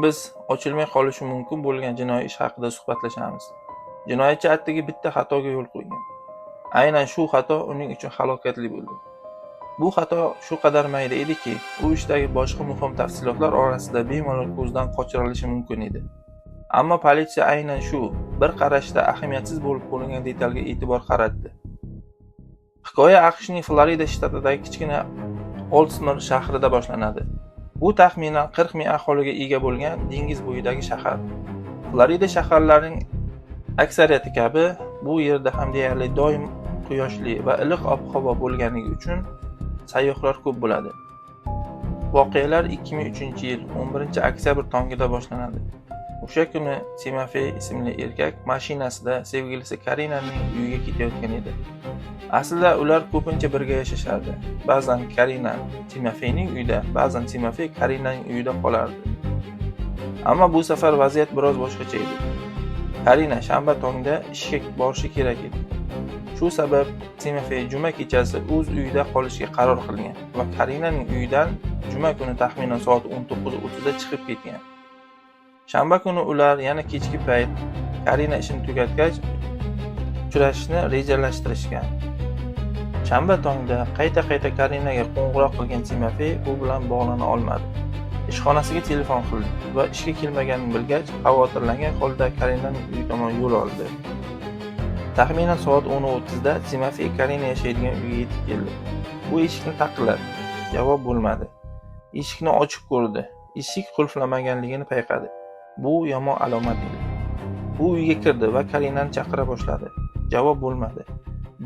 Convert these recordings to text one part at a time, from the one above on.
Biz ochilmay qolishi mumkin bo'lgan jinoiy ish haqida suhbatlashamiz. Jinoyatchi atigi bitta xatoga yo'l qo'ygan. Aynan shu xato uning uchun halokatli bo'ldi. Bu xato shu qadar mayda ediki, u ishdagi boshqa muhim tafsilotlar orasida bemalol ko'zdan qochirilishi mumkin edi. Ammo politsiya aynan shu bir qarashda ahamiyatsiz bo'lib qo'yilgan detalga e'tibor qaratdi. Hikoya AQShning Florida shtatidagi kichkina Oldsmar shahrida boshlanadi. Bu taxminan 40 ming aholiga ega bo'lgan dengiz bo'yidagi shahar. Florida shaharlarining aksariyati kabi bu yerda ham deyarli doim quyoshli va iliq ob-havo bo'lganligi uchun sayyohlar ko'p bo'ladi. Voqealar 2003-yil 11-oktyabr tongida boshlanadi. O'sha kuni Timofey ismli erkak mashinasida sevgilisi Karinaning uyiga ketayotgan edi. Aslida ular ko'pincha birga yashashardi. Ba'zan Karina Timofeyning uyida, ba'zan Timofey Karinaning uyida qolardi. Ammo bu safar vaziyat biroz boshqacha edi. Karina shanba tongda ishga borishi kerak edi. Shu sabab Timofey juma kechasi o'z uyida qolishga qaror qilgan va Karinaning uyidan juma kuni taxminan soat 19:30 da chiqib ketgan. Shanba kuni ular yana kechki payt Karina ishini tugatgach uchrashishni rejalashtirishgan. Shanba tongda qayta Karinaga qo'ng'iroq qilgan Timofey u bilan bog'lana olmadi. Ishxonasiga telefon qildi va ishga kelmaganini bilgach, xavotirlangan holda Karinaning uyi tomon yo'l oldi. Taxminan soat 10:30 da Timofey Karina yashaydigan uyga yetib keldi. U eshikni taqilladi. Javob bo'lmadi. Eshikni ochib ko'rdi. Eshik qulflamaganligini payqadi. Bu yomon alomat edi. U uyga kirdi va Karinani chaqira boshladi. Javob bo'lmadi.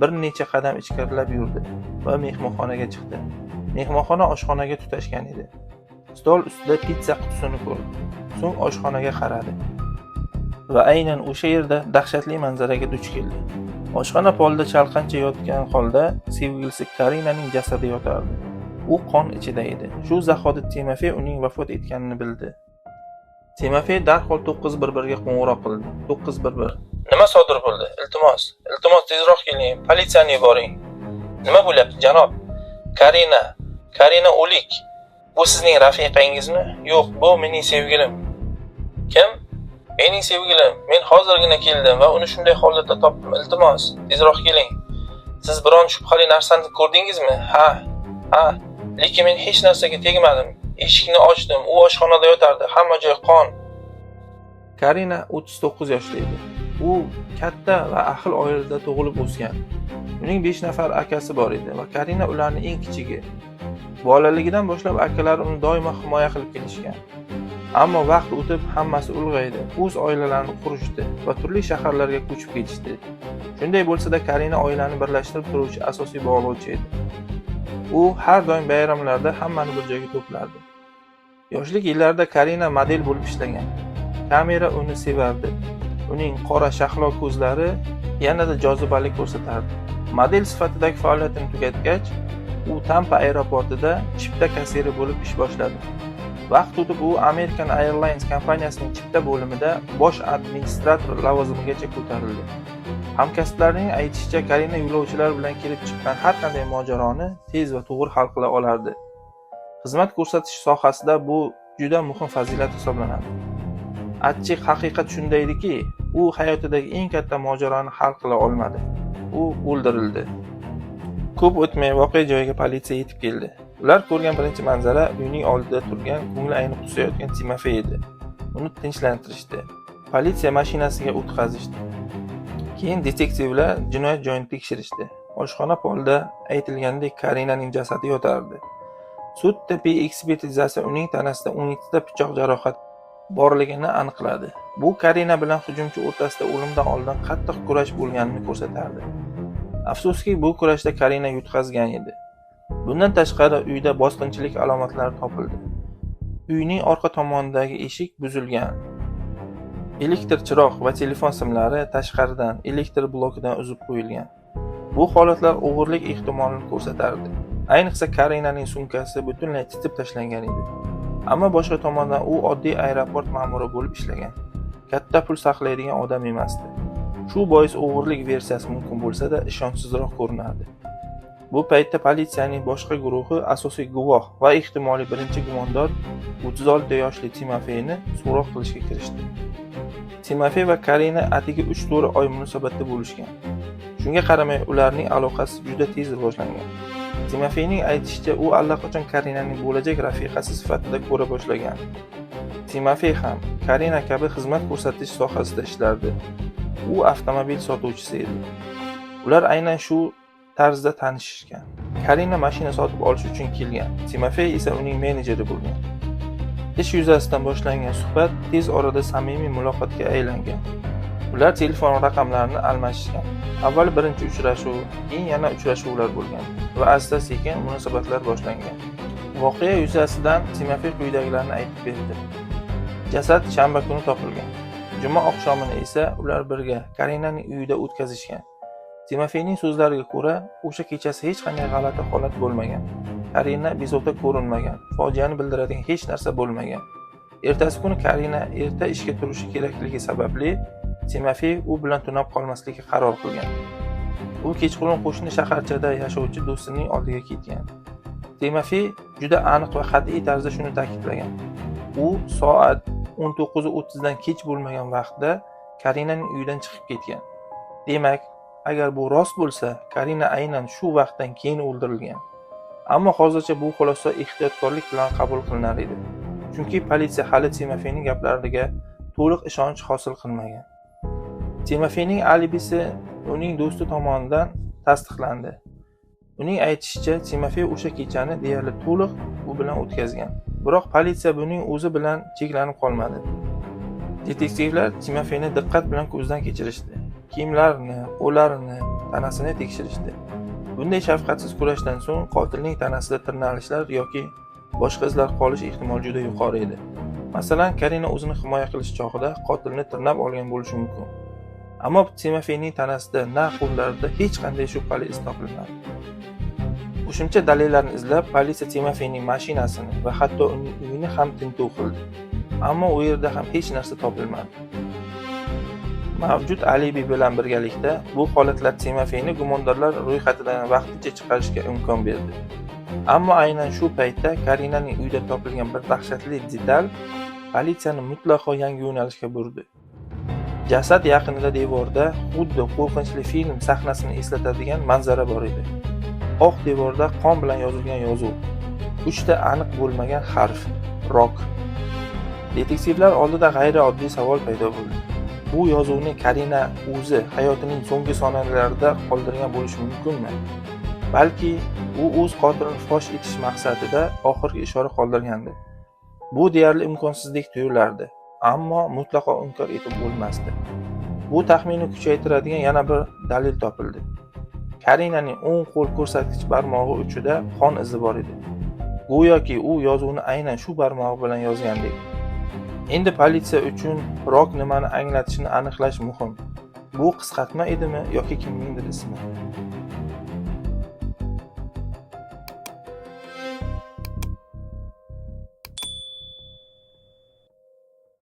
Bir necha qadam ichkarilab yurdi va mehmonxonaga chiqdi. Mehmonxona oshxonaga tutashgan edi. Stol ustida pitsa qutisini ko'rdi. So'ng oshxonaga qaradi. Va aynan o'sha yerda dahshatli manzaraga duch keldi. Oshxona polida chalqancha yotgan holda sevgilisi Karinaning jasadi yotardi. U qon ichida edi. Shu zahoti Timofey uning vafot etganini bildi. Timofey darhol 911 ga qo'ng'iroq qildi. 911. Nima sodir bo'ldi? Iltimos tezroq keling, politsiyani yuboring. Nima bo'lyapti, janob? Karina o'lik. Bu sizning rafiqangizmi? Yo'q, bu mening sevgilim. Kim? Mening sevgilim. Men hozirgina keldim va uni shunday holatda topdim. Iltimos, tezroq keling. Siz biron shubhali narsani ko'rdingizmi? Ha. Lekin men hech narsaga tegmadim. Eshikni ochdim, u oshxonada yotardi, hamma joy qon. Karina 39 yoshda edi. U katta va ahil oilada tug'ilib o'sgan. Uning 5 nafar akasi bor edi va Karina ularning eng kichigi. Bolaligidan boshlab akalari uni doimo himoya qilib kelishgan. Ammo vaqt o'tib hammasi ulg'aydi. O'z oilalarini qurishdi va turli shaharlarga ko'chib ketishdi. Shunday bo'lsa-da Karina oilani birlashtirib turuvchi asosiy bog'lovchi edi. U har doim bayramlarda hammani bir joyga to'plardi. Yoshlik yillarida Karina model bo'lib ishlagan. Kamera uni sevardi. Uning qora shahlo ko'zlari yanada jozibali ko'rsatardi. Model sifatidagi faoliyatini tugatgach, u Tampa aeroportida chipta kassiri bo'lib ish boshladi. Vaqt o'tib u American Airlines kompaniyasining chipta bo'limida bosh administrator lavozimigacha ko'tarildi. Hamkasblarining aytishicha, Karina yo'lovchilar bilan kelib chiqqan har qanday mojaroni tez va to'g'ri hal qila olardi. Xizmat ko'rsatish sohasida bu juda muhim fazilat hisoblanadi. Achchiq haqiqat shunda ediki, u hayotidagi eng katta mojaroni hal qila olmadi. U o'ldirildi. Ko'p o'tmay voqea joyiga politsiya yetib keldi. Ular ko'rgan birinchi manzara uyning oldida turgan ko'ngli aynib qusayotgan Timofey edi. Uni tinchlantirishdi. Politsiya mashinasiga o'tkazishdi. Keyin detektivlar jinoyat joyini tekshirishdi. Oshxona polida aytilgandek Karinaning jasadi yotardi. Sud tibbiy ekspertizasi uning tanasida 12 ta pichoq jarohat borligini aniqladi. Bu Karina bilan hujumchi o'rtasida o'limdan oldin qattiq kurash bo'lganini ko'rsatardi. Afsuski, bu kurashda Karina yutqazgan edi. Bundan tashqari uyda bosqinchilik alomatlari topildi. Uyning orqa tomonidagi eshik buzilgan. Elektr chiroq va telefon simlari tashqaridan elektr blokidan uzib qo'yilgan. Bu holatlar o'g'irlik ehtimolini ko'rsatardi. Ayniqsa Karinaning sumkasi butunlay titib tashlangan edi. Ammo boshqa tomondan u oddiy aeroport ma'muri bo'lib ishlagan. Katta pul saqlaydigan odam emasdi. Shu bois o'g'irlik versiyasi mumkin bo'lsa-da ishonchsizroq ko'rinardi. Bu paytda politsiyaning boshqa guruhi asosiy guvoh va ehtimoliy birinchi gumondor 36 yoshli Timofeyni so'roq qilishga kirishdi. Timofey va Karina atigi 3-4 oy munosabatda bo'lishgan. Shunga qaramay ularning aloqasi juda tez rivojlangan. Timofeyning aytishicha, u allaqachon Karinaning bo'lajak rafiqasi sifatida ko'ra boshlagan. Timofey ham Karina kabi xizmat ko'rsatish sohasida ishlardi. U avtomobil sotuvchisi edi. Ular aynan shu tarzda tanishishgan. Karina mashina sotib olish uchun kelgan. Timofey esa uning menejeri bo'lgan. Ish yuzasidan boshlangan suhbat tez orada samimiy muloqotga aylangan. Ular telefon raqamlarini almashishgan. Avval birinchi uchrashuv, keyin yana uchrashuvlar bo'lgan va asta-sekin munosabatlar boshlangan. Voqea yuzasidan Timofey quyidagilarni aytib berdi. Jasad shanba kuni topilgan. Juma oqshomini esa ular birga Karinaning uyida o'tkazishgan. Timofeyning so'zlariga ko'ra, o'sha kechasi hech qanday g'alati holat bo'lmagan. Karina bezovta ko'rinmagan, fojiani bildiradigan hech narsa bo'lmagan. Ertasi kuni Karina erta ishga turishi kerakligi sababli Timofey u bilan tunab qolmaslikka qaror qilgan. U kechqurun qo'shni shaharchada yashovchi do'stining oldiga ketgan. Timofey juda aniq va qat'iy tarzda shuni ta'kidlagan. U soat 19:30 dan kech bo'lmagan vaqtda Karinaning uyidan chiqib ketgan. Demak, agar bu rost bo'lsa, Karina aynan shu vaqtdan keyin o'ldirilgan. Ammo hozircha bu xulosa ehtiyotkorlik bilan qabul qilinar edi. Chunki politsiya hali Timofeyning gaplariga to'liq ishonch hosil qilmagan. Timofeyning alibisi uning do'sti tomonidan tasdiqlandi. Uning aytishicha, Timofey o'sha kechani deyarli to'liq u bilan o'tkazgan. Biroq politsiya buning o'zi bilan cheklanib qolmadi. Detektivlar Timofeyni diqqat bilan ko'zdan kechirishdi. Kiyimlarini, qo'llarini, tanasini tekshirishdi. Bunday shafqatsiz kurashdan so'ng qotilning tanasida tirnalishlar yoki boshqa izlar qolish ehtimoli juda yuqori edi. Masalan, Karina o'zini himoya qilish chog'ida qotilni tirnab olgan bo'lishi mumkin. Ammo Timofeyning tanasida na qo'llarida hech qanday shubhali iz topilmadi. Qo'shimcha dalillarni izlab, politsiya Timofeyning mashinasini va hatto uning uyini ham tintuv qildi. Ammo u yerda ham hech narsa topilmadi. Mavjud alibi bilan birgalikda bu holatlar Timofeyni gumondorlar ro'yxatidan vaqtincha chiqarishga imkon berdi. Ammo aynan shu paytda Karinaning uyida topilgan bir dahshatli detal politsiyani mutlaqo yangi yo'nalishga burdi. Jasad yaqinida devorda xuddi qo'rqinchli film sahnasini eslatadigan manzara bor edi. Oq devorda qon bilan yozilgan yozuv. 3 ta aniq bo'lmagan harf: ROK. Detektivlar oldida g'ayrioddiy savol paydo bo'ldi. Bu yozuvni Karina o'zi hayotining so'nggi soniyalarida qoldirgan bo'lishi mumkinmi? Balki u o'z qotilini fosh etish maqsadida oxirgi ishora qoldirgandi. Bu deyarli imkonsizdek tuyulardi, ammo mutlaqo inkor etib bo'lmasdi. Bu taxminni kuchaytiradigan yana bir dalil topildi. Karinaning o'ng qo'l ko'rsatkich barmog'i uchida qon izi bor edi. Go'yoki u yozuvni aynan shu barmog'i bilan yozgandek. Endi politsiya uchun ROK nimani anglatishini aniqlash muhim. Bu qisqartma edimi yoki kimningdir ismi?